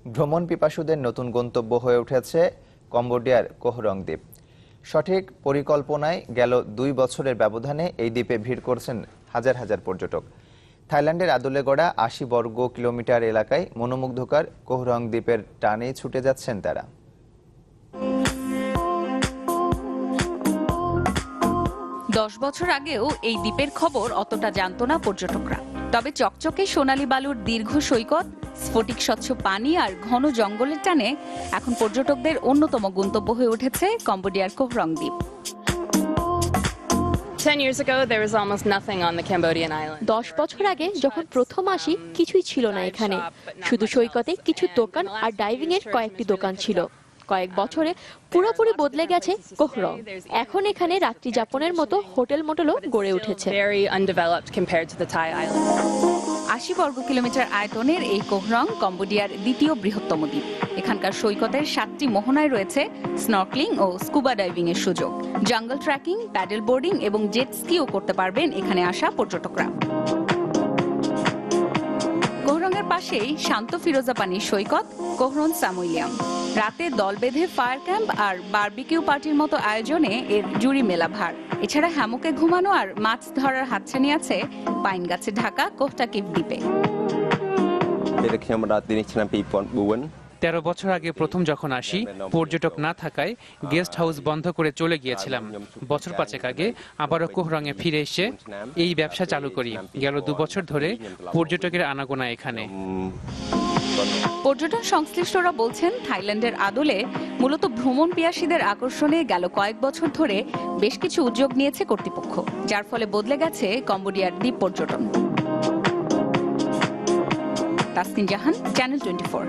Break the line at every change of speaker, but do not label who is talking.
ভ্রমণ পিপাসুদের নতুন গন্তব্য হয়ে উঠেছে কম্বোডিয়ার কোহ রং দ্বীপ। সঠিক পরিকল্পনায় গেল 2 বছরের ব্যবধানে এই দ্বীপে ভিড় করছেন হাজার হাজার পর্যটক। থাইল্যান্ডের আদলে গড়া 80 বর্গ কিলোমিটার এলাকায় মনোমুগ্ধকর কোহ রং দ্বীপের টানে ছুটে যাচ্ছেন তারা।
দশ বছর আগেও এই দ্বীপের খবর অতটা জানতো না পর্যটকরা। তবে চকচকে সোনালী বালুর দীর্ঘ সৈকত, স্ফটিক স্বচ্ছ পানি আর ঘন জঙ্গলের টানে এখন পর্যটকদের অন্যতম গন্তব্য হয়ে উঠেছে কম্বোডিয়ার কোহ রং দ্বীপ।
10 বছর আগে যখন প্রথম আসি কিছুই ছিল না এখানে, শুধু সৈকতে কিছু দোকান আর ডাইভিং এর কয়েকটি দোকান ছিল। কয়েক বছরে পুরোপুরি বদলে গেছে কোহ রং। এখন এখানে রাত্রি যাপনের মতো হোটেল মোটেলও গড়ে উঠেছে।
80 বর্গ কিলোমিটার আয়তনের এই কোহ রং কম্বোডিয়ার দ্বিতীয় বৃহত্তম দ্বীপ। এখানকার সৈকতের 7টি মোহনায় রয়েছে স্নর্কলিং ও স্কুবা ডাইভিং এর সুযোগ। জঙ্গল ট্রেকিং, প্যাডেল বোর্ডিং এবং জেট স্কিও করতে পারবেন এখানে আসা পর্যটকরা। কোহ রঙের পাশেই শান্ত ফিরোজা পানির সৈকত কোহরন সামুইলিয়াম। রাতে দল বেঁধে ফায়ার ক্যাম্প আর বারবিকিউ পার্টির মতো আয়োজনে এর জুড়ি মেলা ভার। এছাড়া হ্যামকে ঘুমানো আর মাছ ধরার হাতছানি আছে পাইন গাছে ঢাকা কোহটাকিভ দ্বীপে।
13 বছর আগে প্রথম যখন আসি, পর্যটক না থাকায় গেস্ট হাউস বন্ধ করে চলে গিয়েছিলাম। বছর 5 আগে আবারও কোহ রঙে ফিরে এসে এই ব্যবসা চালু করি। গেল 2 বছর ধরে পর্যটকের আনাগোনা এখানে।
পর্যটন সংশ্লিষ্টরা বলছেন, থাইল্যান্ডের আদলে মূলত ভ্রমণ পিয়াসীদের আকর্ষণে গেল কয়েক বছর ধরে বেশ কিছু উদ্যোগ নিয়েছে কর্তৃপক্ষ, যার ফলে বদলে গেছে কম্বোডিয়ার দ্বীপ পর্যটন। তাসকিন জাহান, চ্যানেল 24।